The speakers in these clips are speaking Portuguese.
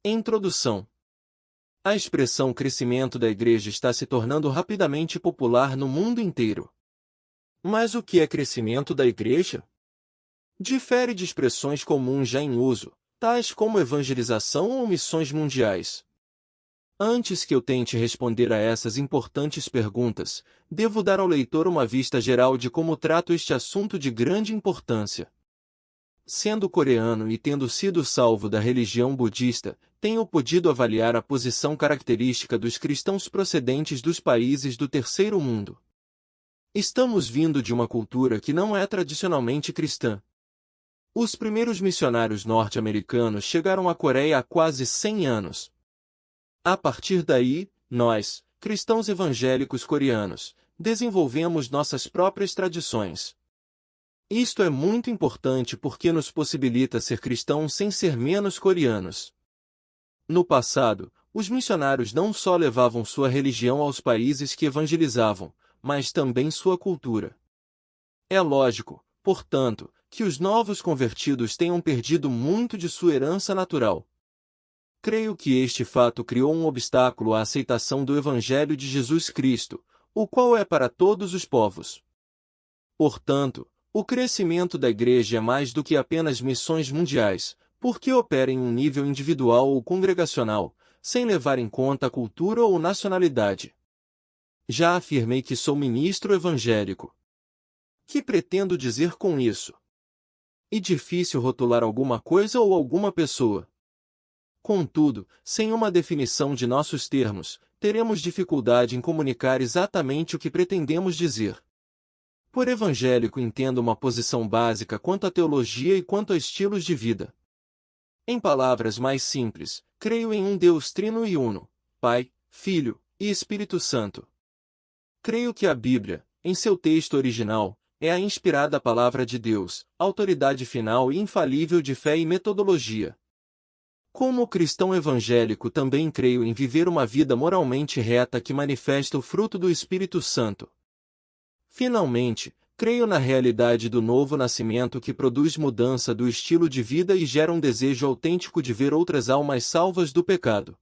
Introdução. A expressão crescimento da igreja está se tornando rapidamente popular no mundo inteiro. Mas o que é crescimento da igreja? Difere de expressões comuns já em uso, tais como evangelização ou missões mundiais. Antes que eu tente responder a essas importantes perguntas, devo dar ao leitor uma vista geral de como trato este assunto de grande importância. Sendo coreano e tendo sido salvo da religião budista, tenho podido avaliar a posição característica dos cristãos procedentes dos países do terceiro mundo. Estamos vindo de uma cultura que não é tradicionalmente cristã. Os primeiros missionários norte-americanos chegaram à Coreia há quase 100 anos. A partir daí, nós, cristãos evangélicos coreanos, desenvolvemos nossas próprias tradições. Isto é muito importante porque nos possibilita ser cristãos sem ser menos coreanos. No passado, os missionários não só levavam sua religião aos países que evangelizavam, mas também sua cultura. É lógico, portanto, que os novos convertidos tenham perdido muito de sua herança natural. Creio que este fato criou um obstáculo à aceitação do Evangelho de Jesus Cristo, o qual é para todos os povos. Portanto, o crescimento da igreja é mais do que apenas missões mundiais, porque opera em um nível individual ou congregacional, sem levar em conta a cultura ou nacionalidade. Já afirmei que sou ministro evangélico. Que pretendo dizer com isso? É difícil rotular alguma coisa ou alguma pessoa. Contudo, sem uma definição de nossos termos, teremos dificuldade em comunicar exatamente o que pretendemos dizer. Por evangélico entendo uma posição básica quanto à teologia e quanto a estilos de vida. Em palavras mais simples, creio em um Deus trino e uno, Pai, Filho e Espírito Santo. Creio que a Bíblia, em seu texto original, é a inspirada palavra de Deus, autoridade final e infalível de fé e metodologia. Como cristão evangélico também creio em viver uma vida moralmente reta que manifesta o fruto do Espírito Santo. Finalmente, creio na realidade do novo nascimento que produz mudança do estilo de vida e gera um desejo autêntico de ver outras almas salvas do pecado.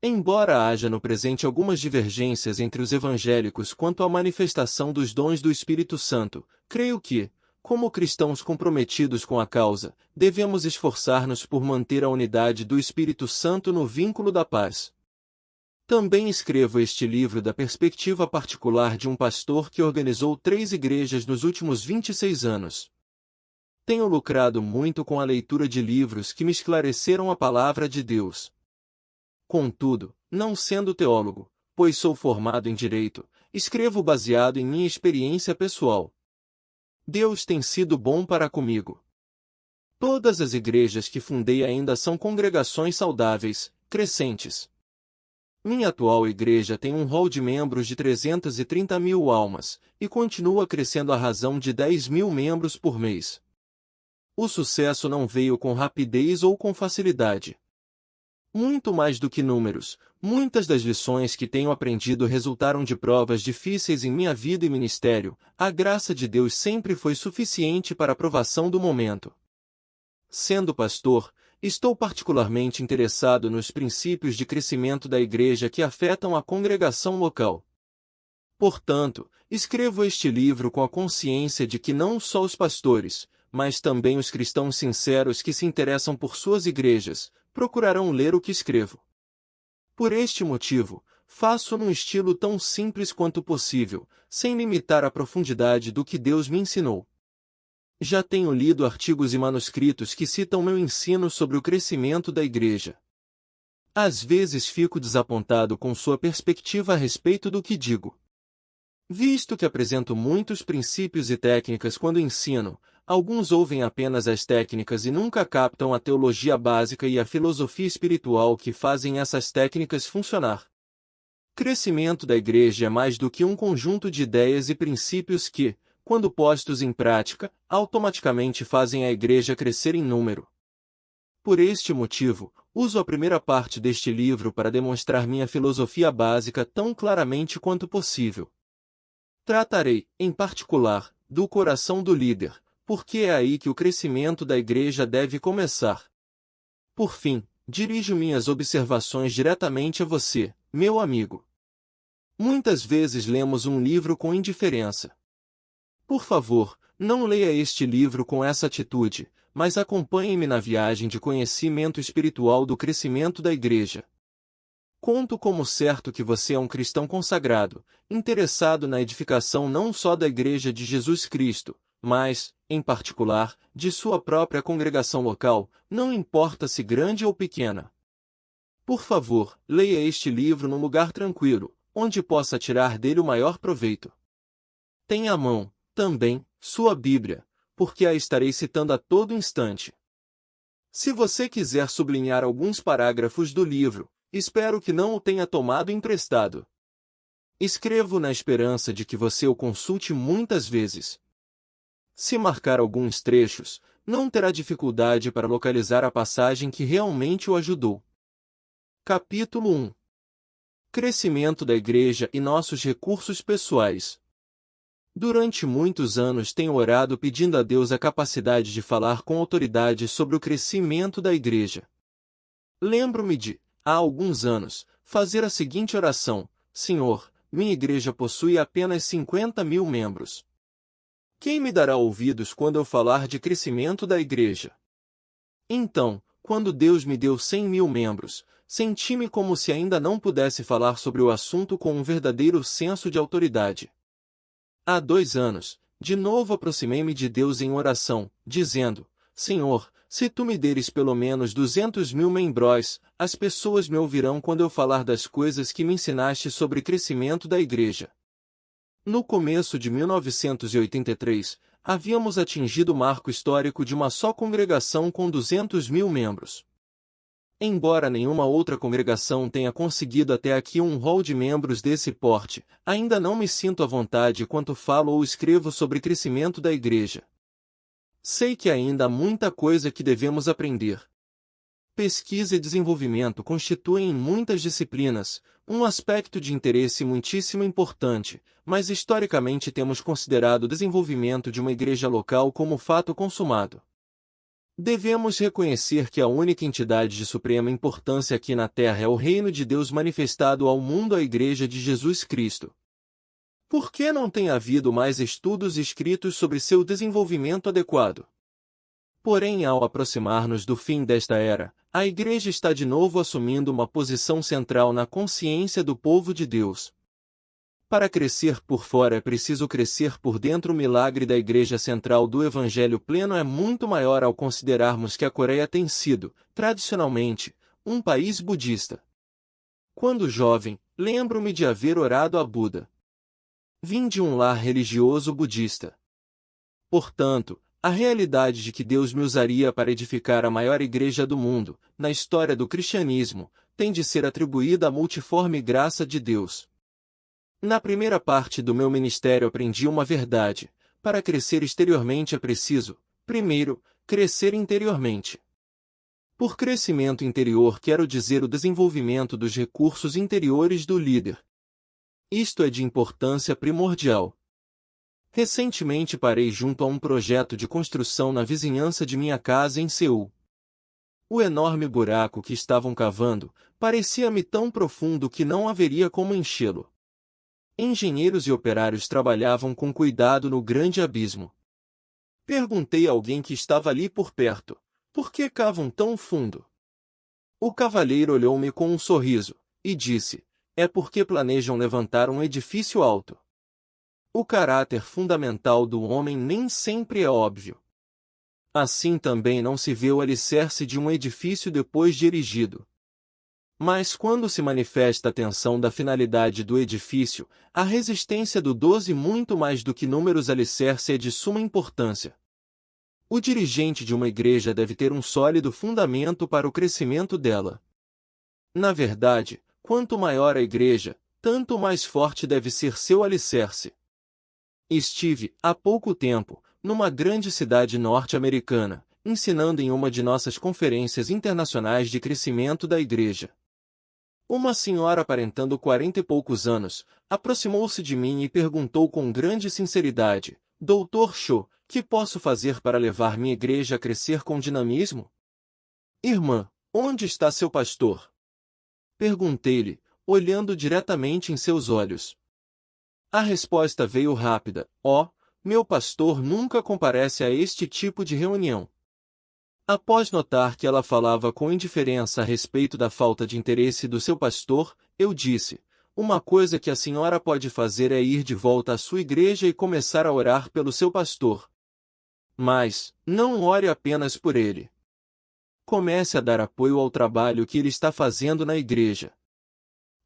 Embora haja no presente algumas divergências entre os evangélicos quanto à manifestação dos dons do Espírito Santo, creio que, como cristãos comprometidos com a causa, devemos esforçar-nos por manter a unidade do Espírito Santo no vínculo da paz. Também escrevo este livro da perspectiva particular de um pastor que organizou 3 igrejas nos últimos 26 anos. Tenho lucrado muito com a leitura de livros que me esclareceram a palavra de Deus. Contudo, não sendo teólogo, pois sou formado em direito, escrevo baseado em minha experiência pessoal. Deus tem sido bom para comigo. Todas as igrejas que fundei ainda são congregações saudáveis, crescentes. Minha atual igreja tem um rol de membros de 330 mil almas, e continua crescendo à razão de 10 mil membros por mês. O sucesso não veio com rapidez ou com facilidade. Muito mais do que números, muitas das lições que tenho aprendido resultaram de provas difíceis em minha vida e ministério. A graça de Deus sempre foi suficiente para a provação do momento. Sendo pastor, estou particularmente interessado nos princípios de crescimento da igreja que afetam a congregação local. Portanto, escrevo este livro com a consciência de que não só os pastores, mas também os cristãos sinceros que se interessam por suas igrejas, procurarão ler o que escrevo. Por este motivo, faço num estilo tão simples quanto possível, sem limitar a profundidade do que Deus me ensinou. Já tenho lido artigos e manuscritos que citam meu ensino sobre o crescimento da igreja. Às vezes fico desapontado com sua perspectiva a respeito do que digo. Visto que apresento muitos princípios e técnicas quando ensino, alguns ouvem apenas as técnicas e nunca captam a teologia básica e a filosofia espiritual que fazem essas técnicas funcionar. Crescimento da igreja é mais do que um conjunto de ideias e princípios que, quando postos em prática, automaticamente fazem a igreja crescer em número. Por este motivo, uso a primeira parte deste livro para demonstrar minha filosofia básica tão claramente quanto possível. Tratarei, em particular, do coração do líder, porque é aí que o crescimento da igreja deve começar. Por fim, dirijo minhas observações diretamente a você, meu amigo. Muitas vezes lemos um livro com indiferença. Por favor, não leia este livro com essa atitude, mas acompanhe-me na viagem de conhecimento espiritual do crescimento da Igreja. Conto como certo que você é um cristão consagrado, interessado na edificação não só da Igreja de Jesus Cristo, mas, em particular, de sua própria congregação local, não importa se grande ou pequena. Por favor, leia este livro num lugar tranquilo, onde possa tirar dele o maior proveito. Tenha à mão, também, sua Bíblia, porque a estarei citando a todo instante. Se você quiser sublinhar alguns parágrafos do livro, espero que não o tenha tomado emprestado. Escrevo na esperança de que você o consulte muitas vezes. Se marcar alguns trechos, não terá dificuldade para localizar a passagem que realmente o ajudou. Capítulo 1. Crescimento da Igreja e nossos recursos pessoais. Durante muitos anos tenho orado pedindo a Deus a capacidade de falar com autoridade sobre o crescimento da Igreja. Lembro-me de, há alguns anos, fazer a seguinte oração: Senhor, minha igreja possui apenas 50.000 membros. Quem me dará ouvidos quando eu falar de crescimento da igreja? Então, quando Deus me deu 100.000 membros, senti-me como se ainda não pudesse falar sobre o assunto com um verdadeiro senso de autoridade. Há 2 anos, de novo aproximei-me de Deus em oração, dizendo: Senhor, se tu me deres pelo menos 200.000 membros, as pessoas me ouvirão quando eu falar das coisas que me ensinaste sobre crescimento da igreja. No começo de 1983, havíamos atingido o marco histórico de uma só congregação com 200.000 membros. Embora nenhuma outra congregação tenha conseguido até aqui um rol de membros desse porte, ainda não me sinto à vontade quando falo ou escrevo sobre crescimento da igreja. Sei que ainda há muita coisa que devemos aprender. Pesquisa e desenvolvimento constituem em muitas disciplinas um aspecto de interesse muitíssimo importante, mas historicamente temos considerado o desenvolvimento de uma igreja local como fato consumado. Devemos reconhecer que a única entidade de suprema importância aqui na Terra é o Reino de Deus manifestado ao mundo, a Igreja de Jesus Cristo. Por que não tem havido mais estudos escritos sobre seu desenvolvimento adequado? Porém, ao aproximar-nos do fim desta era, a Igreja está de novo assumindo uma posição central na consciência do povo de Deus. Para crescer por fora é preciso crescer por dentro. O milagre da Igreja Central do Evangelho Pleno é muito maior ao considerarmos que a Coreia tem sido, tradicionalmente, um país budista. Quando jovem, lembro-me de haver orado a Buda. Vim de um lar religioso budista. Portanto, a realidade de que Deus me usaria para edificar a maior igreja do mundo, na história do cristianismo, tem de ser atribuída à multiforme graça de Deus. Na primeira parte do meu ministério aprendi uma verdade: para crescer exteriormente é preciso, primeiro, crescer interiormente. Por crescimento interior quero dizer o desenvolvimento dos recursos interiores do líder. Isto é de importância primordial. Recentemente parei junto a um projeto de construção na vizinhança de minha casa em Seul. O enorme buraco que estavam cavando parecia-me tão profundo que não haveria como enchê-lo. Engenheiros e operários trabalhavam com cuidado no grande abismo. Perguntei a alguém que estava ali por perto: por que cavam tão fundo? O cavalheiro olhou-me com um sorriso e disse: é porque planejam levantar um edifício alto. O caráter fundamental do homem nem sempre é óbvio. Assim também não se vê o alicerce de um edifício depois de erigido. Mas quando se manifesta a tensão da finalidade do edifício, a resistência do 12 muito mais do que números alicerce é de suma importância. O dirigente de uma igreja deve ter um sólido fundamento para o crescimento dela. Na verdade, quanto maior a igreja, tanto mais forte deve ser seu alicerce. Estive, há pouco tempo, numa grande cidade norte-americana, ensinando em uma de nossas conferências internacionais de crescimento da igreja. Uma senhora aparentando 40 e poucos anos, aproximou-se de mim e perguntou com grande sinceridade: Dr. Cho, que posso fazer para levar minha igreja a crescer com dinamismo? Irmã, Onde está seu pastor? Perguntei-lhe, olhando diretamente em seus olhos. A resposta veio rápida: ó, meu pastor nunca comparece a este tipo de reunião. Após notar que ela falava com indiferença a respeito da falta de interesse do seu pastor, eu disse: uma coisa que a senhora pode fazer é ir de volta à sua igreja e começar a orar pelo seu pastor. Mas, não ore apenas por ele. Comece a dar apoio ao trabalho que ele está fazendo na igreja.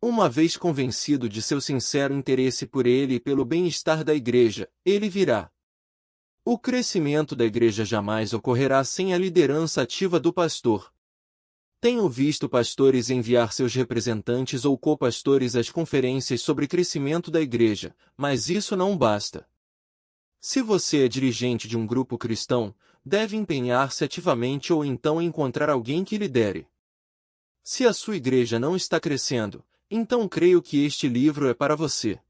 Uma vez convencido de seu sincero interesse por ele e pelo bem-estar da igreja, ele virá. O crescimento da igreja jamais ocorrerá sem a liderança ativa do pastor. Tenho visto pastores enviar seus representantes ou co-pastores às conferências sobre crescimento da igreja, mas isso não basta. Se você é dirigente de um grupo cristão, deve empenhar-se ativamente ou então encontrar alguém que lidere. Se a sua igreja não está crescendo, então creio que este livro é para você.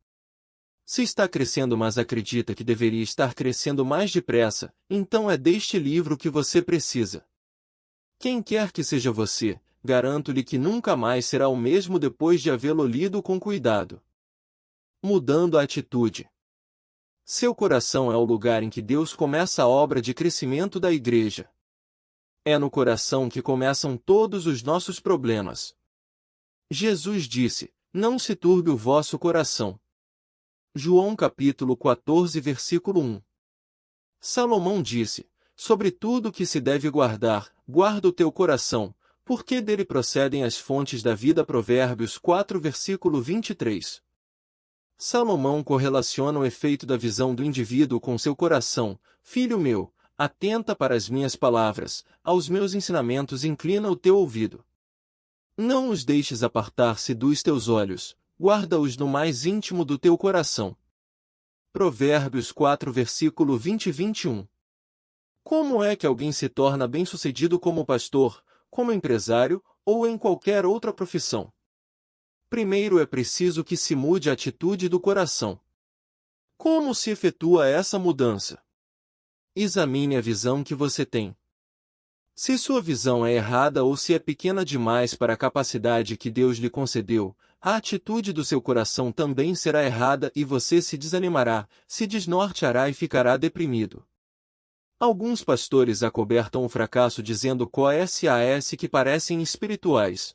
Se está crescendo mas acredita que deveria estar crescendo mais depressa, então é deste livro que você precisa. Quem quer que seja você, garanto-lhe que nunca mais será o mesmo depois de havê-lo lido com cuidado. Mudando a atitude. Seu coração é o lugar em que Deus começa a obra de crescimento da igreja. É no coração que começam todos os nossos problemas. Jesus disse: não se turbe o vosso coração. João capítulo 14 versículo 1. Salomão disse: sobre tudo que se deve guardar, guarda o teu coração, porque dele procedem as fontes da vida. Provérbios 4 versículo 23. Salomão correlaciona o efeito da visão do indivíduo com seu coração. Filho meu, atenta para as minhas palavras, aos meus ensinamentos inclina o teu ouvido. Não os deixes apartar-se dos teus olhos, guarda-os no mais íntimo do teu coração. Provérbios 4 versículo 20 e 21. Como é que alguém se torna bem-sucedido como pastor, como empresário, ou em qualquer outra profissão? Primeiro é preciso que se mude a atitude do coração. Como se efetua essa mudança? Examine a visão que você tem. Se sua visão é errada ou se é pequena demais para a capacidade que Deus lhe concedeu, a atitude do seu coração também será errada e você se desanimará, se desnorteará e ficará deprimido. Alguns pastores acobertam o fracasso dizendo coisas que parecem espirituais.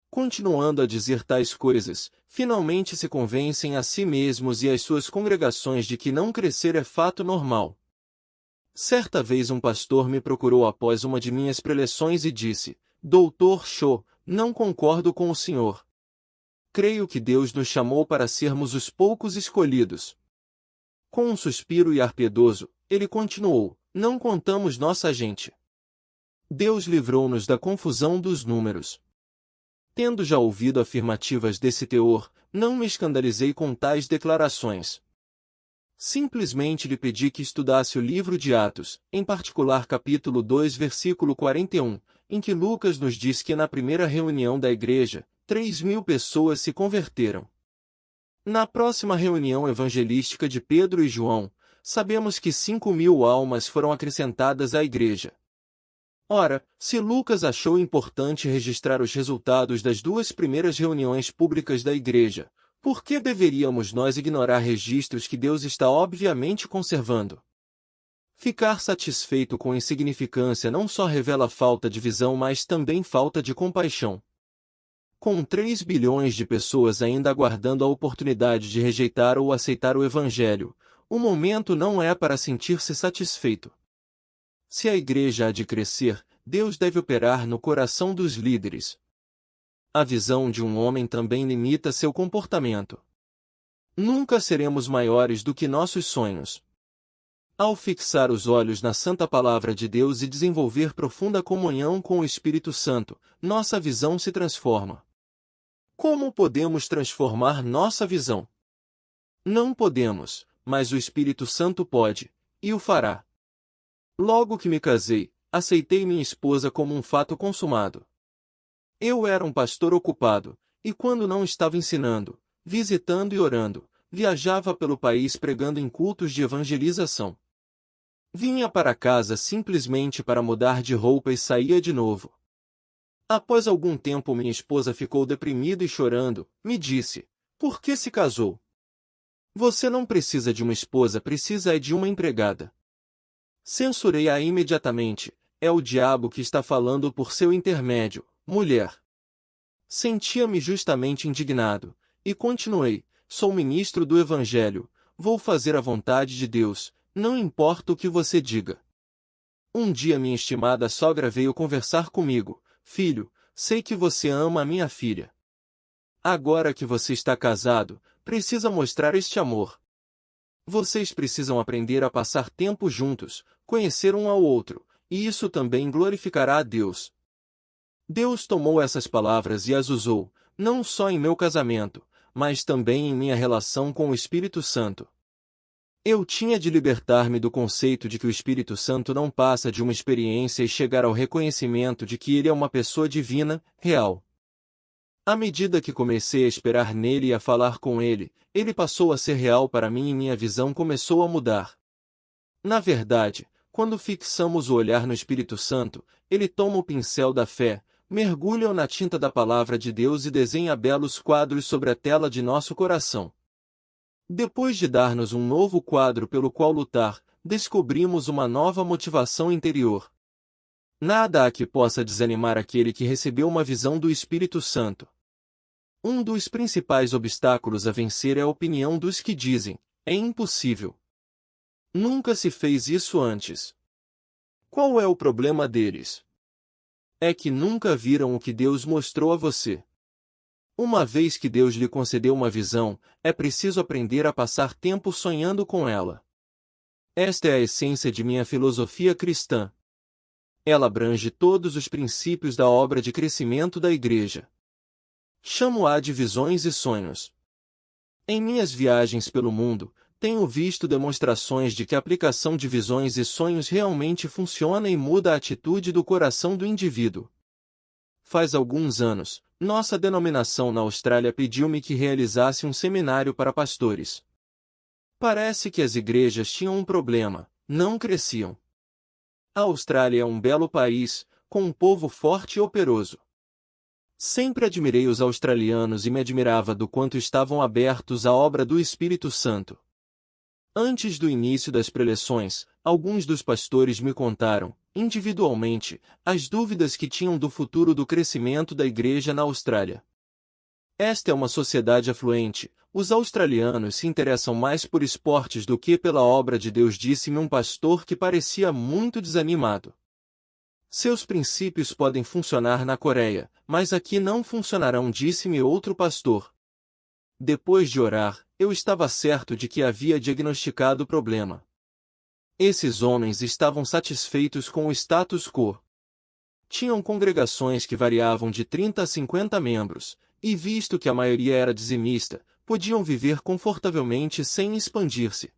Continuando a dizer tais coisas, finalmente se convencem a si mesmos e às suas congregações de que não crescer é fato normal. Certa vez um pastor me procurou após uma de minhas preleções e disse: Doutor Cho, não concordo com o senhor. Creio que Deus nos chamou para sermos os poucos escolhidos. Com um suspiro e ar piedoso, ele continuou: não contamos nossa gente. Deus livrou-nos da confusão dos números. Tendo já ouvido afirmativas desse teor, não me escandalizei com tais declarações. Simplesmente lhe pedi que estudasse o livro de Atos, em particular capítulo 2 versículo 41, em que Lucas nos diz que na primeira reunião da igreja, 3.000 pessoas se converteram. Na próxima reunião evangelística de Pedro e João, sabemos que 5.000 almas foram acrescentadas à igreja. Ora, se Lucas achou importante registrar os resultados das duas primeiras reuniões públicas da igreja, por que deveríamos nós ignorar registros que Deus está obviamente conservando? Ficar satisfeito com insignificância não só revela falta de visão, mas também falta de compaixão. Com 3 bilhões de pessoas ainda aguardando a oportunidade de rejeitar ou aceitar o Evangelho, o momento não é para sentir-se satisfeito. Se a igreja há de crescer, Deus deve operar no coração dos líderes. A visão de um homem também limita seu comportamento. Nunca seremos maiores do que nossos sonhos. Ao fixar os olhos na Santa Palavra de Deus e desenvolver profunda comunhão com o Espírito Santo, nossa visão se transforma. Como podemos transformar nossa visão? Não podemos, mas o Espírito Santo pode, e o fará. Logo que me casei, aceitei minha esposa como um fato consumado. Eu era um pastor ocupado, e quando não estava ensinando, visitando e orando, viajava pelo país pregando em cultos de evangelização. Vinha para casa simplesmente para mudar de roupa e saía de novo. Após algum tempo minha esposa ficou deprimida e chorando, me disse: "Por que se casou? Você não precisa de uma esposa, precisa é de uma empregada." Censurei-a imediatamente: "É o diabo que está falando por seu intermédio, mulher." Sentia-me justamente indignado, e continuei: "Sou ministro do Evangelho, vou fazer a vontade de Deus, não importa o que você diga." Um dia minha estimada sogra veio conversar comigo: "Filho, sei que você ama a minha filha. Agora que você está casado, precisa mostrar este amor. Vocês precisam aprender a passar tempo juntos, conhecer um ao outro, e isso também glorificará a Deus." Deus tomou essas palavras e as usou, não só em meu casamento, mas também em minha relação com o Espírito Santo. Eu tinha de libertar-me do conceito de que o Espírito Santo não passa de uma experiência e chegar ao reconhecimento de que ele é uma pessoa divina, real. À medida que comecei a esperar nele e a falar com ele, ele passou a ser real para mim e minha visão começou a mudar. Na verdade, quando fixamos o olhar no Espírito Santo, ele toma o pincel da fé, mergulha-o na tinta da palavra de Deus e desenha belos quadros sobre a tela de nosso coração. Depois de dar-nos um novo quadro pelo qual lutar, descobrimos uma nova motivação interior. Nada há que possa desanimar aquele que recebeu uma visão do Espírito Santo. Um dos principais obstáculos a vencer é a opinião dos que dizem: "É impossível. Nunca se fez isso antes." Qual é o problema deles? É que nunca viram o que Deus mostrou a você. Uma vez que Deus lhe concedeu uma visão, é preciso aprender a passar tempo sonhando com ela. Esta é a essência de minha filosofia cristã. Ela abrange todos os princípios da obra de crescimento da Igreja. Chamo-a de visões e sonhos. Em minhas viagens pelo mundo, tenho visto demonstrações de que a aplicação de visões e sonhos realmente funciona e muda a atitude do coração do indivíduo. Faz alguns anos, nossa denominação na Austrália pediu-me que realizasse um seminário para pastores. Parece que as igrejas tinham um problema: não cresciam. A Austrália é um belo país, com um povo forte e operoso. Sempre admirei os australianos e me admirava do quanto estavam abertos à obra do Espírito Santo. Antes do início das preleções, alguns dos pastores me contaram, individualmente, as dúvidas que tinham do futuro do crescimento da igreja na Austrália. Esta é uma sociedade afluente, os australianos se interessam mais por esportes do que pela obra de Deus, disse-me um pastor que parecia muito desanimado. Seus princípios podem funcionar na Coreia, mas aqui não funcionarão, disse-me outro pastor. Depois de orar, eu estava certo de que havia diagnosticado o problema. Esses homens estavam satisfeitos com o status quo. Tinham congregações que variavam de 30 a 50 membros, e visto que a maioria era dizimista, podiam viver confortavelmente sem expandir-se.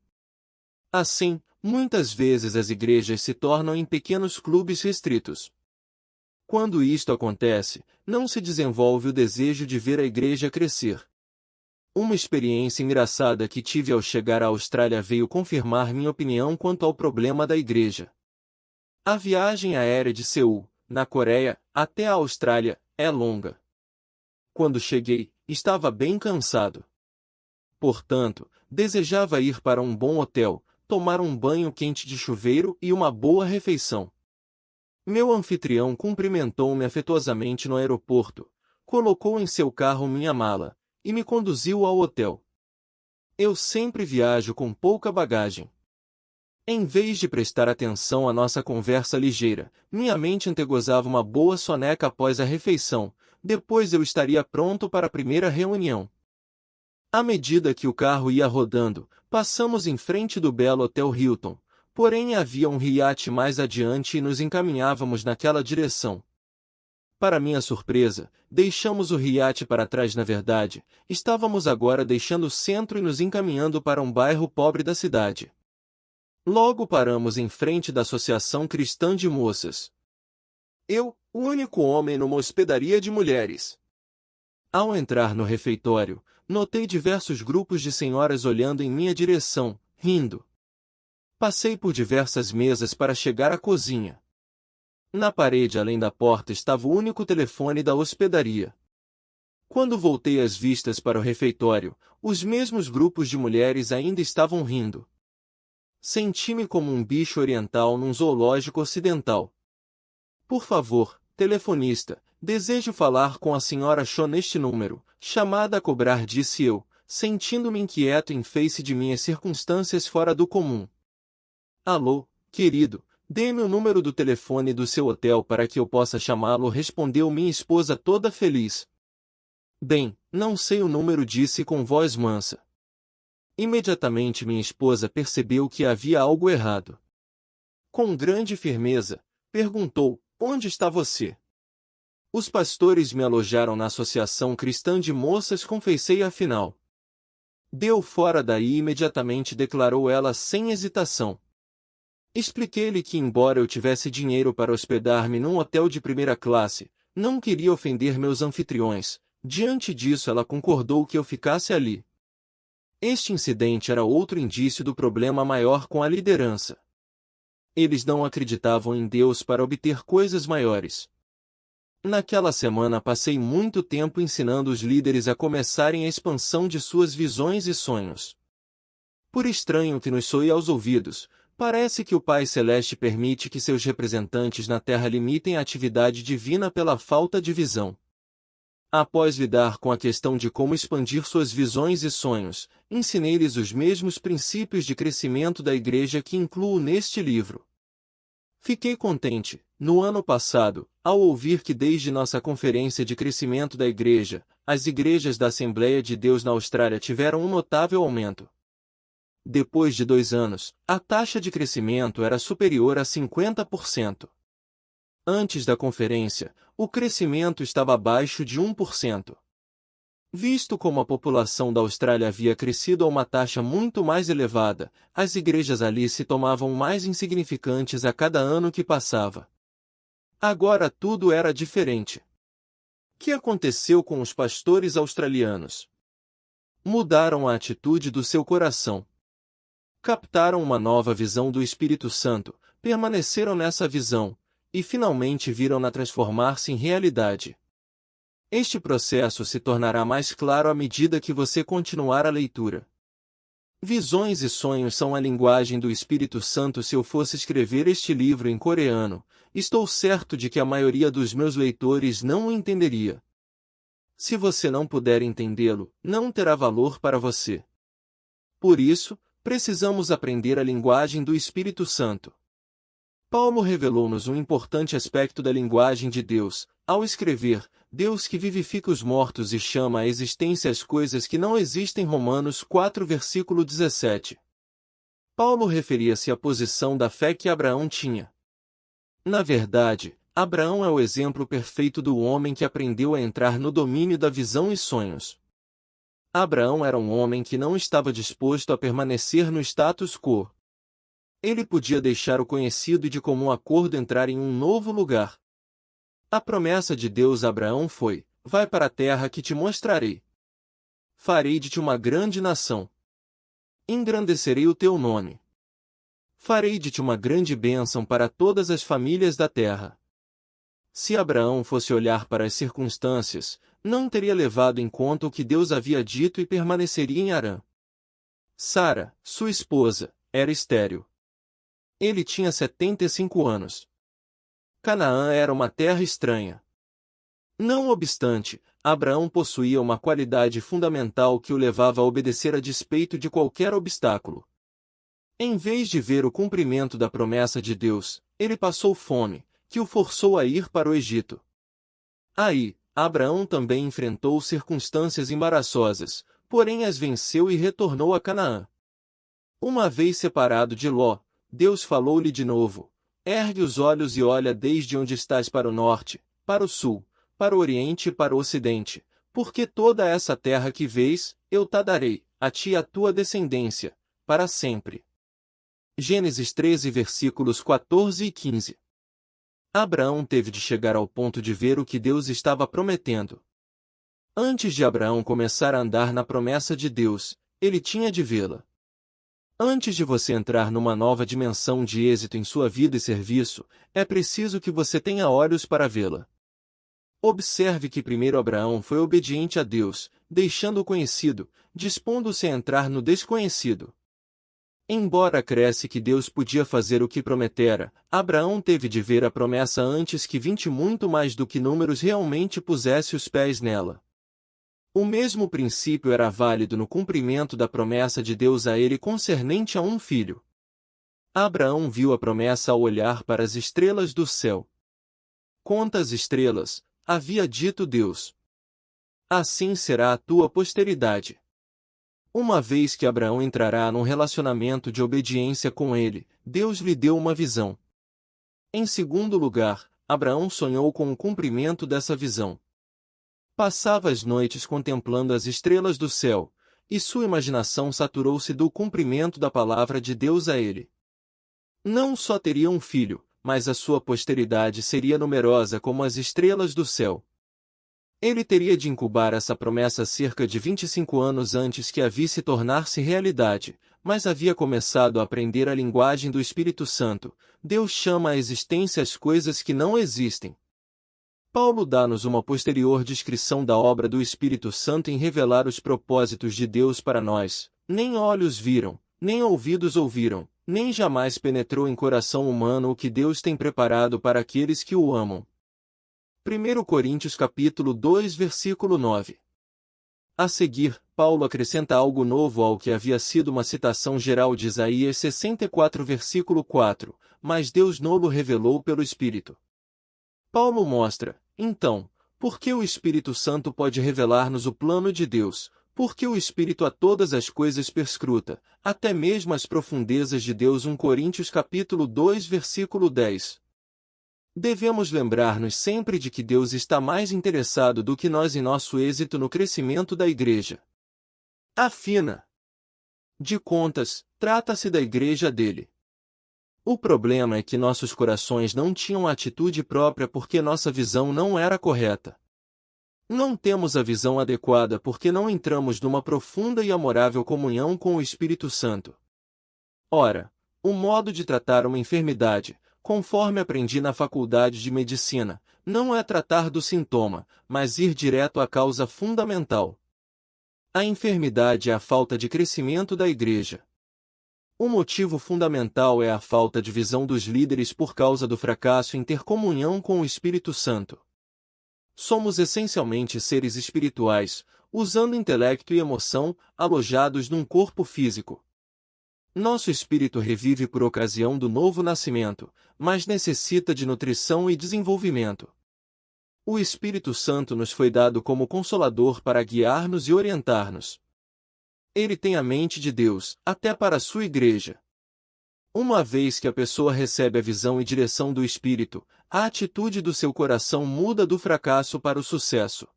Assim, muitas vezes as igrejas se tornam em pequenos clubes restritos. Quando isto acontece, não se desenvolve o desejo de ver a igreja crescer. Uma experiência engraçada que tive ao chegar à Austrália veio confirmar minha opinião quanto ao problema da igreja. A viagem aérea de Seul, na Coreia, até a Austrália, é longa. Quando cheguei, estava bem cansado. Portanto, desejava ir para um bom hotel, tomar um banho quente de chuveiro e uma boa refeição. Meu anfitrião cumprimentou-me afetuosamente no aeroporto, colocou em seu carro minha mala e me conduziu ao hotel. Eu sempre viajo com pouca bagagem. Em vez de prestar atenção à nossa conversa ligeira, minha mente antegozava uma boa soneca após a refeição, depois eu estaria pronto para a primeira reunião. À medida que o carro ia rodando, passamos em frente do belo Hotel Hilton, porém havia um riacho mais adiante e nos encaminhávamos naquela direção. Para minha surpresa, deixamos o riacho para trás. Na verdade, estávamos agora deixando o centro e nos encaminhando para um bairro pobre da cidade. Logo paramos em frente da Associação Cristã de Moças. Eu, o único homem numa hospedaria de mulheres. Ao entrar no refeitório, notei diversos grupos de senhoras olhando em minha direção, rindo. Passei por diversas mesas para chegar à cozinha. Na parede além da porta estava o único telefone da hospedaria. Quando voltei as vistas para o refeitório, os mesmos grupos de mulheres ainda estavam rindo. Senti-me como um bicho oriental num zoológico ocidental. Por favor, telefonista, desejo falar com a senhora Cho neste número, chamada a cobrar, disse eu, sentindo-me inquieto em face de minhas circunstâncias fora do comum. Alô, querido, dê-me o número do telefone do seu hotel para que eu possa chamá-lo, respondeu minha esposa toda feliz. Bem, não sei o número, disse com voz mansa. Imediatamente minha esposa percebeu que havia algo errado. Com grande firmeza, perguntou, onde está você? Os pastores me alojaram na Associação Cristã de Moças, confessei afinal. Deu fora daí, imediatamente declarou ela sem hesitação. Expliquei-lhe que, embora eu tivesse dinheiro para hospedar-me num hotel de primeira classe, não queria ofender meus anfitriões. Diante disso, ela concordou que eu ficasse ali. Este incidente era outro indício do problema maior com a liderança. Eles não acreditavam em Deus para obter coisas maiores. Naquela semana passei muito tempo ensinando os líderes a começarem a expansão de suas visões e sonhos. Por estranho que nos soe aos ouvidos, parece que o Pai Celeste permite que seus representantes na Terra limitem a atividade divina pela falta de visão. Após lidar com a questão de como expandir suas visões e sonhos, ensinei-lhes os mesmos princípios de crescimento da igreja que incluo neste livro. Fiquei contente, no ano passado, ao ouvir que desde nossa conferência de crescimento da igreja, as igrejas da Assembleia de Deus na Austrália tiveram um notável aumento. Depois de 2 anos, a taxa de crescimento era superior a 50%. Antes da conferência, o crescimento estava abaixo de 1%. Visto como a população da Austrália havia crescido a uma taxa muito mais elevada, as igrejas ali se tomavam mais insignificantes a cada ano que passava. Agora tudo era diferente. O que aconteceu com os pastores australianos? Mudaram a atitude do seu coração. Captaram uma nova visão do Espírito Santo, permaneceram nessa visão, e finalmente viram-na transformar-se em realidade. Este processo se tornará mais claro à medida que você continuar a leitura. Visões e sonhos são a linguagem do Espírito Santo. Se eu fosse escrever este livro em coreano, estou certo de que a maioria dos meus leitores não o entenderia. Se você não puder entendê-lo, não terá valor para você. Por isso, precisamos aprender a linguagem do Espírito Santo. Paulo revelou-nos um importante aspecto da linguagem de Deus, ao escrever, Deus que vivifica os mortos e chama à existência as coisas que não existem. Romanos 4, versículo 17. Paulo referia-se à posição da fé que Abraão tinha. Na verdade, Abraão é o exemplo perfeito do homem que aprendeu a entrar no domínio da visão e sonhos. Abraão era um homem que não estava disposto a permanecer no status quo. Ele podia deixar o conhecido e de comum acordo entrar em um novo lugar. A promessa de Deus a Abraão foi: vai para a terra que te mostrarei. Farei de ti uma grande nação. Engrandecerei o teu nome. Farei de ti uma grande bênção para todas as famílias da terra. Se Abraão fosse olhar para as circunstâncias, não teria levado em conta o que Deus havia dito e permaneceria em Harã. Sara, sua esposa, era estéril. Ele tinha 75 anos. Canaã era uma terra estranha. Não obstante, Abraão possuía uma qualidade fundamental que o levava a obedecer a despeito de qualquer obstáculo. Em vez de ver o cumprimento da promessa de Deus, ele passou fome, que o forçou a ir para o Egito. Aí, Abraão também enfrentou circunstâncias embaraçosas, porém as venceu e retornou a Canaã. Uma vez separado de Ló, Deus falou-lhe de novo: ergue os olhos e olha desde onde estás para o norte, para o sul, para o oriente e para o ocidente, porque toda essa terra que vês, eu te darei, a ti e à tua descendência, para sempre. Gênesis 13, versículos 14 e 15. Abraão teve de chegar ao ponto de ver o que Deus estava prometendo. Antes de Abraão começar a andar na promessa de Deus, ele tinha de vê-la. Antes de você entrar numa nova dimensão de êxito em sua vida e serviço, é preciso que você tenha olhos para vê-la. Observe que primeiro Abraão foi obediente a Deus, deixando o conhecido, dispondo-se a entrar no desconhecido. Embora cresce que Deus podia fazer o que prometera, Abraão teve de ver a promessa antes que 20 muito mais do que números realmente pusesse os pés nela. O mesmo princípio era válido no cumprimento da promessa de Deus a ele concernente a um filho. Abraão viu a promessa ao olhar para as estrelas do céu. Conta as estrelas, havia dito Deus. Assim será a tua posteridade. Uma vez que Abraão entrará num relacionamento de obediência com ele, Deus lhe deu uma visão. Em segundo lugar, Abraão sonhou com o cumprimento dessa visão. Passava as noites contemplando as estrelas do céu, e sua imaginação saturou-se do cumprimento da palavra de Deus a ele. Não só teria um filho, mas a sua posteridade seria numerosa como as estrelas do céu. Ele teria de incubar essa promessa cerca de 25 anos antes que a visse tornar-se realidade, mas havia começado a aprender a linguagem do Espírito Santo. Deus chama à existência as coisas que não existem. Paulo dá-nos uma posterior descrição da obra do Espírito Santo em revelar os propósitos de Deus para nós. Nem olhos viram, nem ouvidos ouviram, nem jamais penetrou em coração humano o que Deus tem preparado para aqueles que o amam. 1 Coríntios capítulo 2 versículo 9. A seguir, Paulo acrescenta algo novo ao que havia sido uma citação geral de Isaías 64 versículo 4, mas Deus nolo revelou pelo Espírito. Paulo mostra, então, por que o Espírito Santo pode revelar-nos o plano de Deus, porque o Espírito a todas as coisas perscruta, até mesmo as profundezas de Deus. 1 Coríntios capítulo 2 versículo 10. Devemos lembrar-nos sempre de que Deus está mais interessado do que nós em nosso êxito no crescimento da Igreja. Afina de contas, trata-se da Igreja dele. O problema é que nossos corações não tinham atitude própria porque nossa visão não era correta. Não temos a visão adequada porque não entramos numa profunda e amorável comunhão com o Espírito Santo. Ora, o modo de tratar uma enfermidade, conforme aprendi na faculdade de medicina, não é tratar do sintoma, mas ir direto à causa fundamental. A enfermidade é a falta de crescimento da Igreja. O motivo fundamental é a falta de visão dos líderes por causa do fracasso em ter comunhão com o Espírito Santo. Somos essencialmente seres espirituais, usando intelecto e emoção, alojados num corpo físico. Nosso espírito revive por ocasião do novo nascimento, mas necessita de nutrição e desenvolvimento. O Espírito Santo nos foi dado como consolador para guiar-nos e orientar-nos. Ele tem a mente de Deus, até para a sua Igreja. Uma vez que a pessoa recebe a visão e direção do Espírito, a atitude do seu coração muda do fracasso para o sucesso.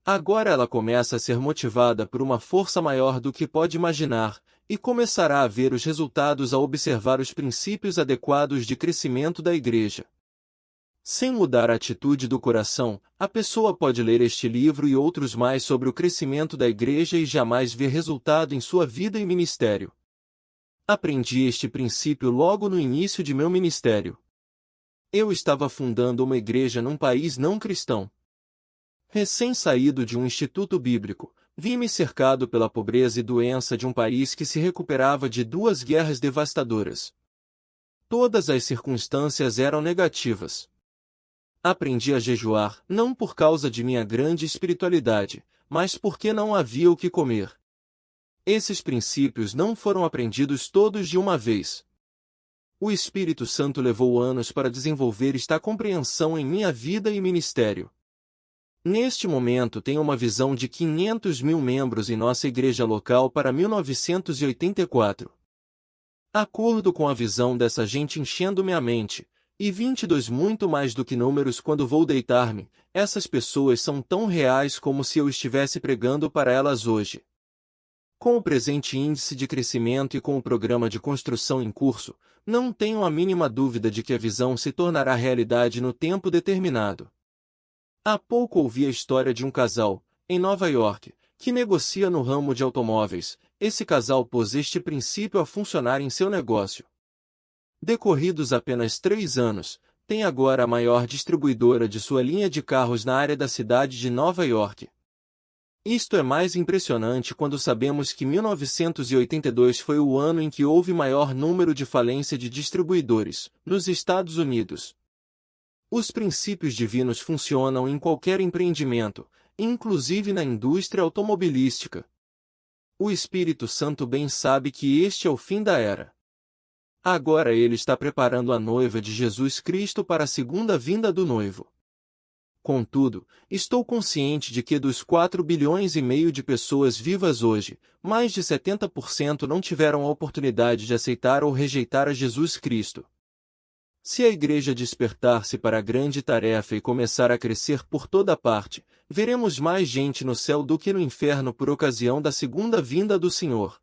Agora ela começa a ser motivada por uma força maior do que pode imaginar, e começará a ver os resultados ao observar os princípios adequados de crescimento da Igreja. Sem mudar a atitude do coração, a pessoa pode ler este livro e outros mais sobre o crescimento da Igreja e jamais ver resultado em sua vida e ministério. Aprendi este princípio logo no início de meu ministério. Eu estava fundando uma igreja num país não cristão. Recém-saído de um instituto bíblico, vi-me cercado pela pobreza e doença de um país que se recuperava de 2 guerras devastadoras. Todas as circunstâncias eram negativas. Aprendi a jejuar, não por causa de minha grande espiritualidade, mas porque não havia o que comer. Esses princípios não foram aprendidos todos de uma vez. O Espírito Santo levou anos para desenvolver esta compreensão em minha vida e ministério. Neste momento tenho uma visão de 500.000 membros em nossa igreja local para 1984. Acordo com a visão dessa gente enchendo minha mente, e 22 muito mais do que números quando vou deitar-me, essas pessoas são tão reais como se eu estivesse pregando para elas hoje. Com o presente índice de crescimento e com o programa de construção em curso, não tenho a mínima dúvida de que a visão se tornará realidade no tempo determinado. Há pouco ouvi a história de um casal, em Nova York, que negocia no ramo de automóveis. esse casal pôs este princípio a funcionar em seu negócio. Decorridos apenas 3 anos, tem agora a maior distribuidora de sua linha de carros na área da cidade de Nova York. Isto é mais impressionante quando sabemos que 1982 foi o ano em que houve maior número de falência de distribuidores, nos Estados Unidos. Os princípios divinos funcionam em qualquer empreendimento, inclusive na indústria automobilística. O Espírito Santo bem sabe que este é o fim da era. Agora ele está preparando a noiva de Jesus Cristo para a segunda vinda do noivo. Contudo, estou consciente de que dos 4,5 bilhões de pessoas vivas hoje, mais de 70% não tiveram a oportunidade de aceitar ou rejeitar a Jesus Cristo. Se a igreja despertar-se para a grande tarefa e começar a crescer por toda parte, veremos mais gente no céu do que no inferno por ocasião da segunda vinda do Senhor.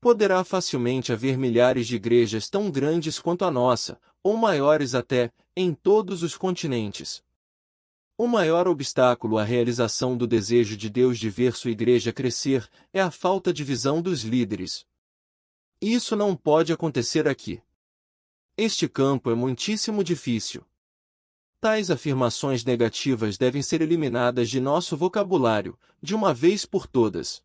Poderá facilmente haver milhares de igrejas tão grandes quanto a nossa, ou maiores até, em todos os continentes. O maior obstáculo à realização do desejo de Deus de ver sua igreja crescer é a falta de visão dos líderes. Isso não pode acontecer aqui. Este campo é muitíssimo difícil. Tais afirmações negativas devem ser eliminadas de nosso vocabulário, de uma vez por todas.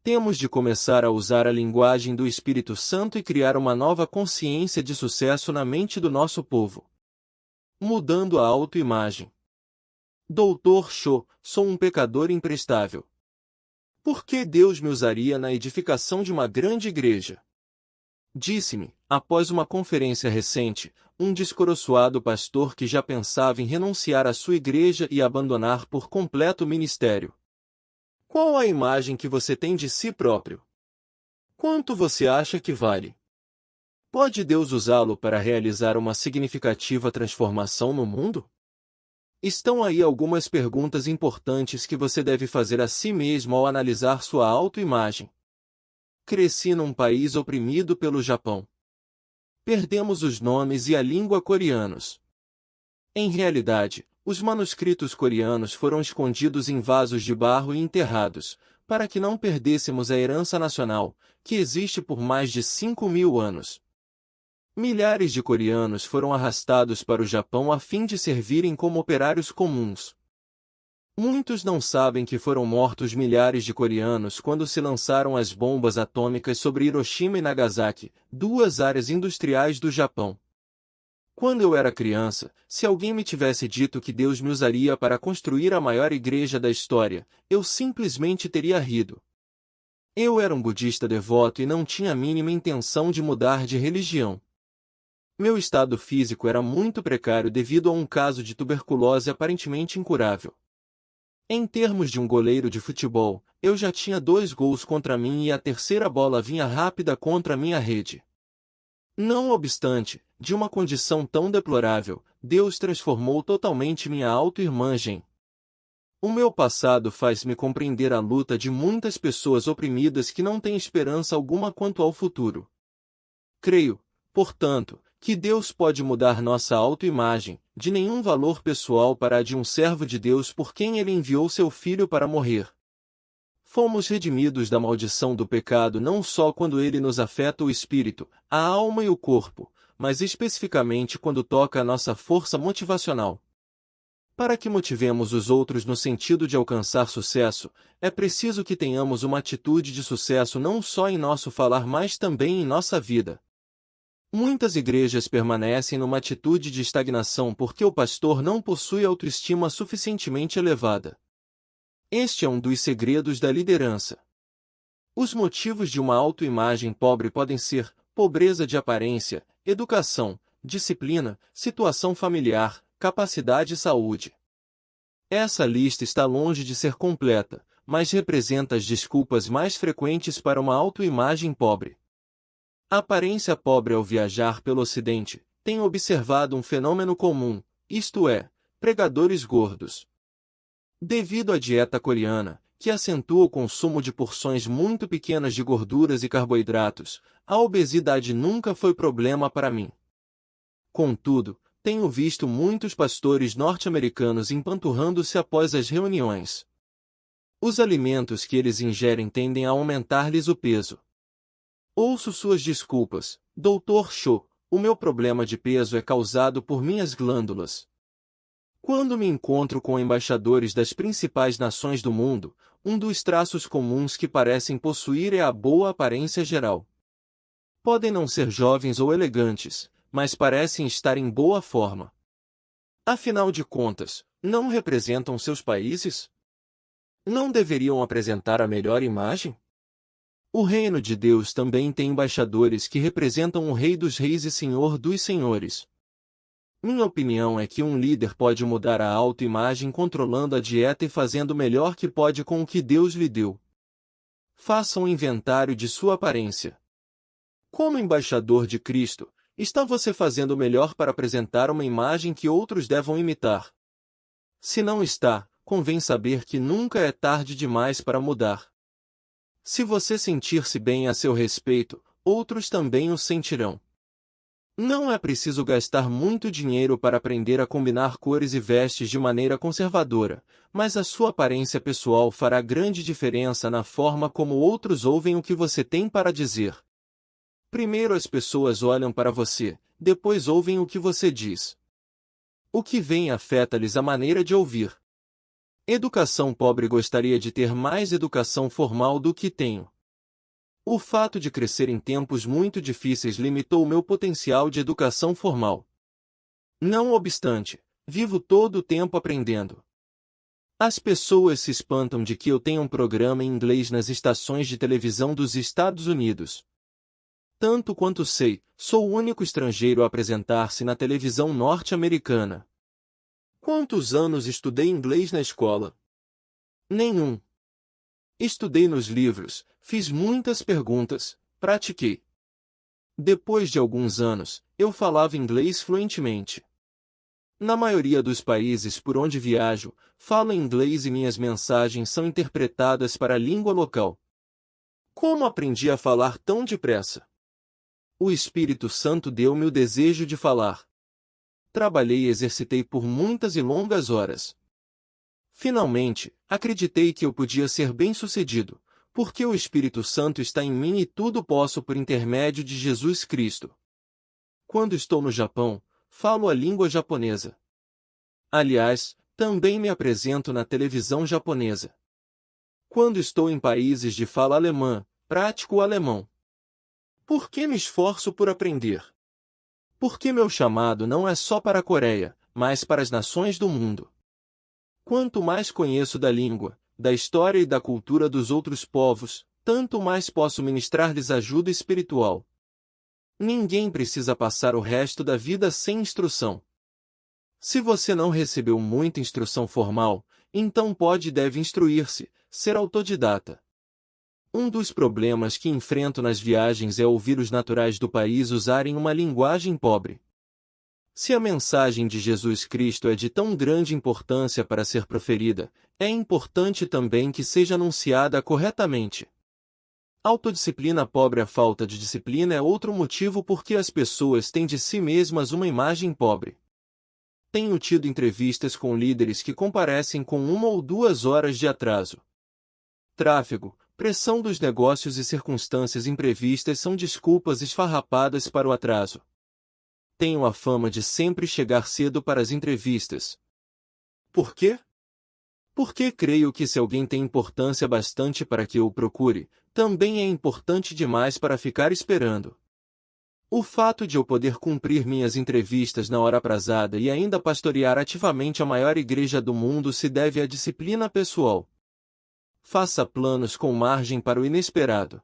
Temos de começar a usar a linguagem do Espírito Santo e criar uma nova consciência de sucesso na mente do nosso povo. Mudando a autoimagem. Dr. Cho, sou um pecador imprestável. Por que Deus me usaria na edificação de uma grande igreja? Disse-me, após uma conferência recente, um descoroçoado pastor que já pensava em renunciar à sua igreja e abandonar por completo o ministério. Qual a imagem que você tem de si próprio? Quanto você acha que vale? Pode Deus usá-lo para realizar uma significativa transformação no mundo? Estão aí algumas perguntas importantes que você deve fazer a si mesmo ao analisar sua autoimagem. Cresci num país oprimido pelo Japão. Perdemos os nomes e a língua coreanos. Em realidade, os manuscritos coreanos foram escondidos em vasos de barro e enterrados, para que não perdêssemos a herança nacional, que existe por mais de 5.000 anos. Milhares de coreanos foram arrastados para o Japão a fim de servirem como operários comuns. Muitos não sabem que foram mortos milhares de coreanos quando se lançaram as bombas atômicas sobre Hiroshima e Nagasaki, 2 áreas industriais do Japão. Quando eu era criança, se alguém me tivesse dito que Deus me usaria para construir a maior igreja da história, eu simplesmente teria rido. Eu era um budista devoto e não tinha a mínima intenção de mudar de religião. Meu estado físico era muito precário devido a um caso de tuberculose aparentemente incurável. Em termos de um goleiro de futebol, eu já tinha 2 gols contra mim e a terceira bola vinha rápida contra minha rede. Não obstante, de uma condição tão deplorável, Deus transformou totalmente minha autoimagem. O meu passado faz-me compreender a luta de muitas pessoas oprimidas que não têm esperança alguma quanto ao futuro. Creio, portanto, que Deus pode mudar nossa autoimagem, de nenhum valor pessoal para a de um servo de Deus por quem Ele enviou seu Filho para morrer. Fomos redimidos da maldição do pecado não só quando ele nos afeta o espírito, a alma e o corpo, mas especificamente quando toca a nossa força motivacional. Para que motivemos os outros no sentido de alcançar sucesso, é preciso que tenhamos uma atitude de sucesso não só em nosso falar mas também em nossa vida. Muitas igrejas permanecem numa atitude de estagnação porque o pastor não possui autoestima suficientemente elevada. Este é um dos segredos da liderança. Os motivos de uma autoimagem pobre podem ser pobreza de aparência, educação, disciplina, situação familiar, capacidade e saúde. Essa lista está longe de ser completa, mas representa as desculpas mais frequentes para uma autoimagem pobre. A aparência pobre ao viajar pelo Ocidente, tem observado um fenômeno comum, isto é, pregadores gordos. Devido à dieta coreana, que acentua o consumo de porções muito pequenas de gorduras e carboidratos, a obesidade nunca foi problema para mim. Contudo, tenho visto muitos pastores norte-americanos empanturrando-se após as reuniões. Os alimentos que eles ingerem tendem a aumentar-lhes o peso. Ouço suas desculpas, Dr. Cho, o meu problema de peso é causado por minhas glândulas. Quando me encontro com embaixadores das principais nações do mundo, um dos traços comuns que parecem possuir é a boa aparência geral. Podem não ser jovens ou elegantes, mas parecem estar em boa forma. Afinal de contas, não representam seus países? Não deveriam apresentar a melhor imagem? O reino de Deus também tem embaixadores que representam o Rei dos Reis e Senhor dos Senhores. Minha opinião é que um líder pode mudar a autoimagem controlando a dieta e fazendo o melhor que pode com o que Deus lhe deu. Faça um inventário de sua aparência. Como embaixador de Cristo, está você fazendo o melhor para apresentar uma imagem que outros devam imitar? Se não está, convém saber que nunca é tarde demais para mudar. Se você sentir-se bem a seu respeito, outros também o sentirão. Não é preciso gastar muito dinheiro para aprender a combinar cores e vestes de maneira conservadora, mas a sua aparência pessoal fará grande diferença na forma como outros ouvem o que você tem para dizer. Primeiro as pessoas olham para você, depois ouvem o que você diz. O que vem afeta-lhes a maneira de ouvir. Educação pobre gostaria de ter mais educação formal do que tenho. O fato de crescer em tempos muito difíceis limitou o meu potencial de educação formal. Não obstante, vivo todo o tempo aprendendo. As pessoas se espantam de que eu tenha um programa em inglês nas estações de televisão dos Estados Unidos. Tanto quanto sei, sou o único estrangeiro a apresentar-se na televisão norte-americana. Quantos anos estudei inglês na escola? Nenhum. Estudei nos livros, fiz muitas perguntas, pratiquei. Depois de alguns anos, eu falava inglês fluentemente. Na maioria dos países por onde viajo, falo inglês e minhas mensagens são interpretadas para a língua local. Como aprendi a falar tão depressa? O Espírito Santo deu-me o desejo de falar. Trabalhei e exercitei por muitas e longas horas. Finalmente, acreditei que eu podia ser bem-sucedido, porque o Espírito Santo está em mim e tudo posso por intermédio de Jesus Cristo. Quando estou no Japão, falo a língua japonesa. Aliás, também me apresento na televisão japonesa. Quando estou em países de fala alemã, pratico o alemão. Por que me esforço por aprender? Porque meu chamado não é só para a Coreia, mas para as nações do mundo. Quanto mais conheço da língua, da história e da cultura dos outros povos, tanto mais posso ministrar-lhes ajuda espiritual. Ninguém precisa passar o resto da vida sem instrução. Se você não recebeu muita instrução formal, então pode e deve instruir-se, ser autodidata. Um dos problemas que enfrento nas viagens é ouvir os naturais do país usarem uma linguagem pobre. Se a mensagem de Jesus Cristo é de tão grande importância para ser proferida, é importante também que seja anunciada corretamente. Autodisciplina pobre. A falta de disciplina é outro motivo por que as pessoas têm de si mesmas uma imagem pobre. Tenho tido entrevistas com líderes que comparecem com 1 ou 2 horas de atraso. Tráfego, pressão dos negócios e circunstâncias imprevistas são desculpas esfarrapadas para o atraso. Tenho a fama de sempre chegar cedo para as entrevistas. Por quê? Porque creio que se alguém tem importância bastante para que eu o procure, também é importante demais para ficar esperando. O fato de eu poder cumprir minhas entrevistas na hora aprazada e ainda pastorear ativamente a maior igreja do mundo se deve à disciplina pessoal. Faça planos com margem para o inesperado.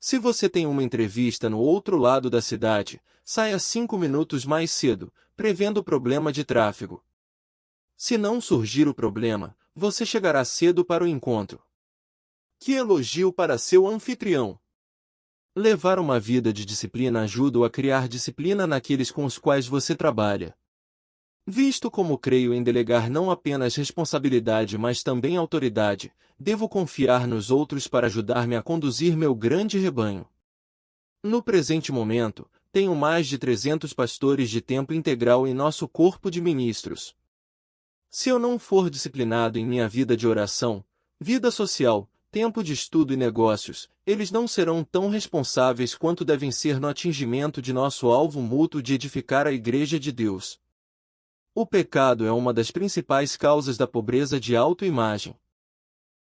Se você tem uma entrevista no outro lado da cidade, saia 5 minutos mais cedo, prevendo problema de tráfego. Se não surgir o problema, você chegará cedo para o encontro. Que elogio para seu anfitrião! Levar uma vida de disciplina ajuda-o a criar disciplina naqueles com os quais você trabalha. Visto como creio em delegar não apenas responsabilidade mas também autoridade, devo confiar nos outros para ajudar-me a conduzir meu grande rebanho. No presente momento, tenho mais de 300 pastores de tempo integral em nosso corpo de ministros. Se eu não for disciplinado em minha vida de oração, Vida social, tempo de estudo e negócios, eles não serão tão responsáveis quanto devem ser no atingimento de nosso alvo mútuo de edificar a Igreja de Deus. O pecado é uma das principais causas da pobreza de autoimagem.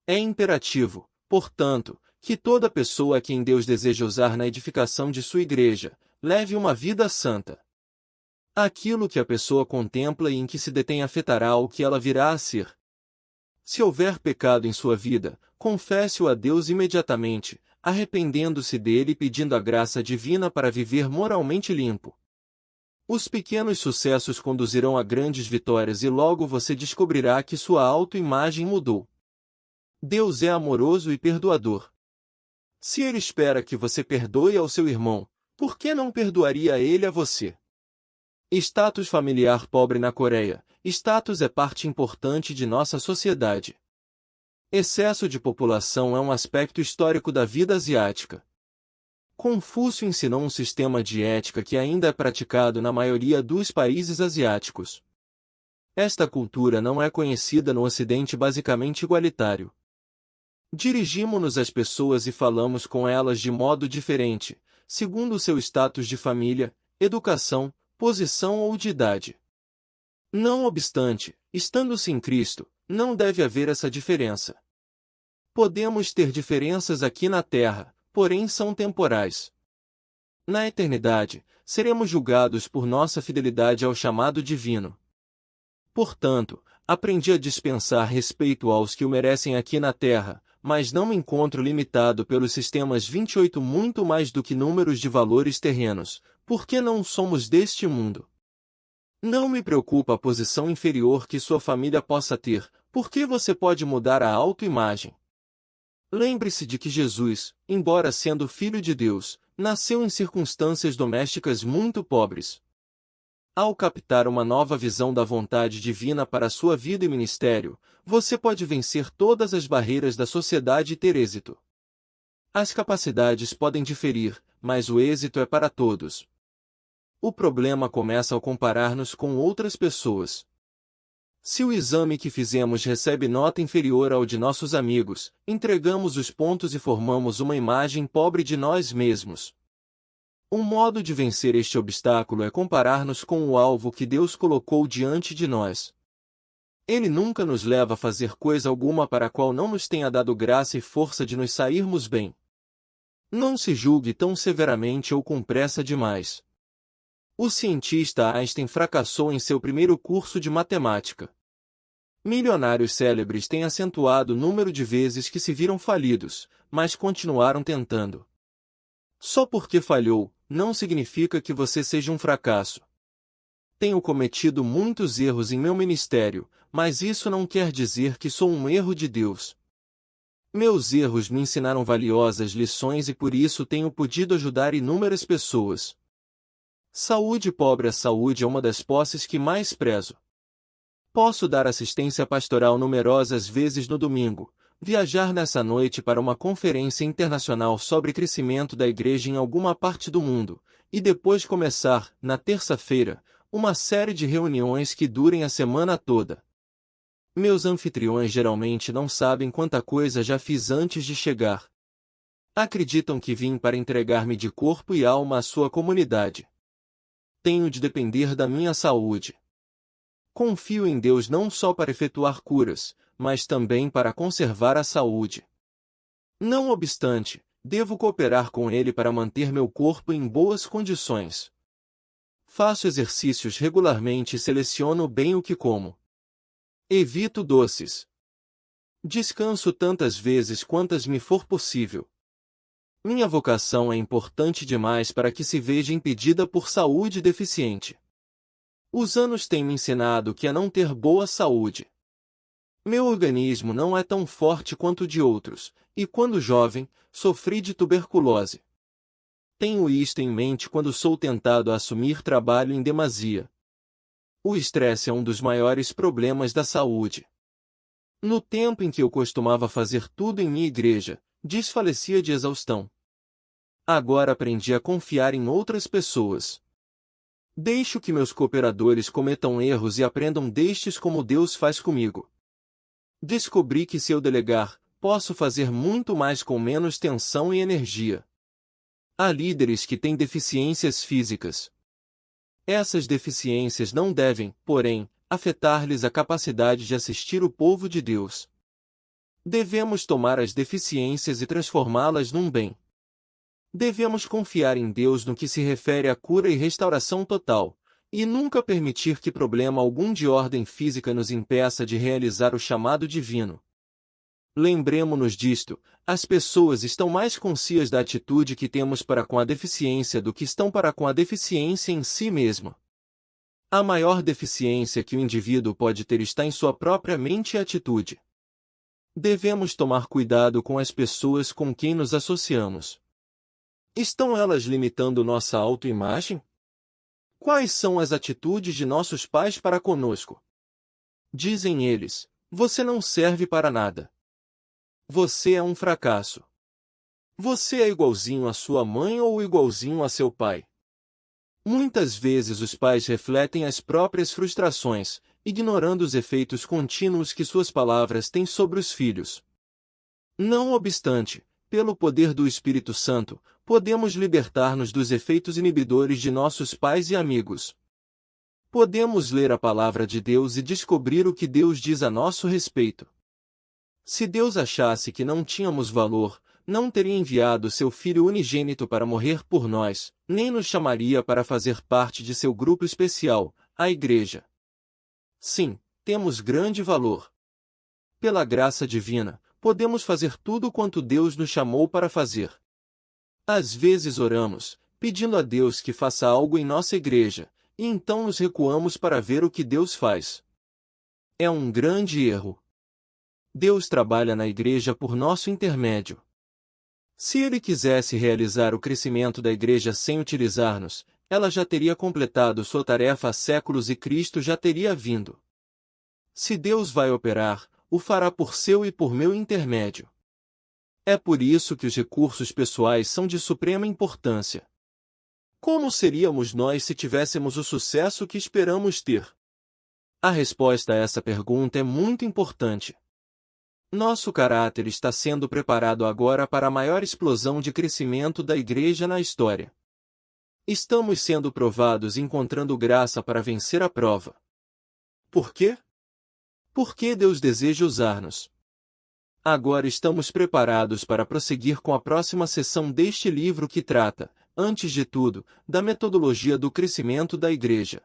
É imperativo, portanto, que toda pessoa a quem Deus deseja usar na edificação de sua Igreja, leve uma vida santa. Aquilo que a pessoa contempla e em que se detém afetará o que ela virá a ser. Se houver pecado em sua vida, confesse-o a Deus imediatamente, arrependendo-se dele e pedindo a graça divina para viver moralmente limpo. Os pequenos sucessos conduzirão a grandes vitórias e logo você descobrirá que sua autoimagem mudou. Deus é amoroso e perdoador. Se ele espera que você perdoe ao seu irmão, por que não perdoaria ele a você? Status familiar pobre na Coreia. Status é parte importante de nossa sociedade. Excesso de população é um aspecto histórico da vida asiática. Confúcio ensinou um sistema de ética que ainda é praticado na maioria dos países asiáticos. Esta cultura não é conhecida no Ocidente basicamente igualitário. Dirigimos-nos às pessoas e falamos com elas de modo diferente, segundo o seu status de família, educação, posição ou de idade. Não obstante, estando-se em Cristo, não deve haver essa diferença. Podemos ter diferenças aqui na Terra, porém são temporais. Na eternidade, seremos julgados por nossa fidelidade ao chamado divino. Portanto, aprendi a dispensar respeito aos que o merecem aqui na Terra, mas não me encontro limitado pelos sistemas 28 muito mais do que números de valores terrenos, porque não somos deste mundo. Não me preocupa a posição inferior que sua família possa ter, porque você pode mudar a autoimagem. Lembre-se de que Jesus, embora sendo Filho de Deus, nasceu em circunstâncias domésticas muito pobres. Ao captar uma nova visão da vontade divina para sua vida e ministério, você pode vencer todas as barreiras da sociedade e ter êxito. As capacidades podem diferir, mas o êxito é para todos. O problema começa ao comparar-nos com outras pessoas. Se o exame que fizemos recebe nota inferior ao de nossos amigos, entregamos os pontos e formamos uma imagem pobre de nós mesmos. Um modo de vencer este obstáculo é comparar-nos com o alvo que Deus colocou diante de nós. Ele nunca nos leva a fazer coisa alguma para a qual não nos tenha dado graça e força de nos sairmos bem. Não se julgue tão severamente ou com pressa demais. O cientista Einstein fracassou em seu primeiro curso de matemática. Milionários célebres têm acentuado o número de vezes que se viram falidos, mas continuaram tentando. Só porque falhou, não significa que você seja um fracasso. Tenho cometido muitos erros em meu ministério, mas isso não quer dizer que sou um erro de Deus. Meus erros me ensinaram valiosas lições e por isso tenho podido ajudar inúmeras pessoas. Saúde pobre. A saúde é uma das posses que mais prezo. Posso dar assistência pastoral numerosas vezes no domingo, viajar nessa noite para uma conferência internacional sobre crescimento da igreja em alguma parte do mundo, e depois começar, na terça-feira, uma série de reuniões que durem a semana toda. Meus anfitriões geralmente não sabem quanta coisa já fiz antes de chegar. Acreditam que vim para entregar-me de corpo e alma à sua comunidade. Tenho de depender da minha saúde. Confio em Deus não só para efetuar curas, mas também para conservar a saúde. Não obstante, devo cooperar com Ele para manter meu corpo em boas condições. Faço exercícios regularmente e seleciono bem o que como. Evito doces. Descanso tantas vezes quantas me for possível. Minha vocação é importante demais para que se veja impedida por saúde deficiente. Os anos têm me ensinado que é não ter boa saúde. Meu organismo não é tão forte quanto o de outros, e quando jovem, sofri de tuberculose. Tenho isto em mente quando sou tentado a assumir trabalho em demasia. O estresse é um dos maiores problemas da saúde. No tempo em que eu costumava fazer tudo em minha igreja, desfalecia de exaustão. Agora aprendi a confiar em outras pessoas. Deixo que meus cooperadores cometam erros e aprendam destes como Deus faz comigo. Descobri que se eu delegar, posso fazer muito mais com menos tensão e energia. Há líderes que têm deficiências físicas. Essas deficiências não devem, porém, afetar-lhes a capacidade de assistir o povo de Deus. Devemos tomar as deficiências e transformá-las num bem. Devemos confiar em Deus no que se refere à cura e restauração total, e nunca permitir que problema algum de ordem física nos impeça de realizar o chamado divino. Lembremo-nos disto: as pessoas estão mais conscientes da atitude que temos para com a deficiência do que estão para com a deficiência em si mesma. A maior deficiência que o indivíduo pode ter está em sua própria mente e atitude. Devemos tomar cuidado com as pessoas com quem nos associamos. Estão elas limitando nossa autoimagem? Quais são as atitudes de nossos pais para conosco? Dizem eles: você não serve para nada. Você é um fracasso. Você é igualzinho à sua mãe ou igualzinho a seu pai. Muitas vezes os pais refletem as próprias frustrações, ignorando os efeitos contínuos que suas palavras têm sobre os filhos. Não obstante, pelo poder do Espírito Santo, podemos libertar-nos dos efeitos inibidores de nossos pais e amigos. Podemos ler a palavra de Deus e descobrir o que Deus diz a nosso respeito. Se Deus achasse que não tínhamos valor, não teria enviado seu Filho unigênito para morrer por nós, nem nos chamaria para fazer parte de seu grupo especial, a Igreja. Sim, temos grande valor. Pela graça divina, podemos fazer tudo quanto Deus nos chamou para fazer. Às vezes oramos, pedindo a Deus que faça algo em nossa igreja, e então nos recuamos para ver o que Deus faz. É um grande erro. Deus trabalha na igreja por nosso intermédio. Se Ele quisesse realizar o crescimento da igreja sem utilizar-nos, ela já teria completado sua tarefa há séculos e Cristo já teria vindo. Se Deus vai operar, o fará por seu e por meu intermédio. É por isso que os recursos pessoais são de suprema importância. Como seríamos nós se tivéssemos o sucesso que esperamos ter? A resposta a essa pergunta é muito importante. Nosso caráter está sendo preparado agora para a maior explosão de crescimento da igreja na história. Estamos sendo provados e encontrando graça para vencer a prova. Por quê? Porque Deus deseja usar-nos. Agora estamos preparados para prosseguir com a próxima sessão deste livro que trata, antes de tudo, da metodologia do crescimento da igreja.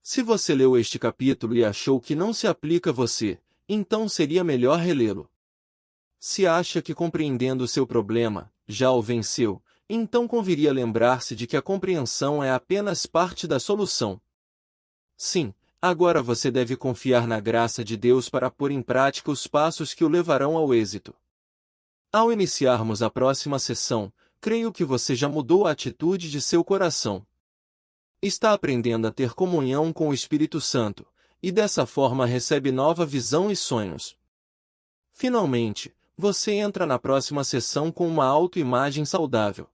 Se você leu este capítulo e achou que não se aplica a você, então seria melhor relê-lo. Se acha que compreendendo o seu problema, já o venceu, então conviria lembrar-se de que a compreensão é apenas parte da solução. Sim, agora você deve confiar na graça de Deus para pôr em prática os passos que o levarão ao êxito. Ao iniciarmos a próxima sessão, creio que você já mudou a atitude de seu coração. Está aprendendo a ter comunhão com o Espírito Santo, e dessa forma recebe nova visão e sonhos. Finalmente, você entra na próxima sessão com uma autoimagem saudável.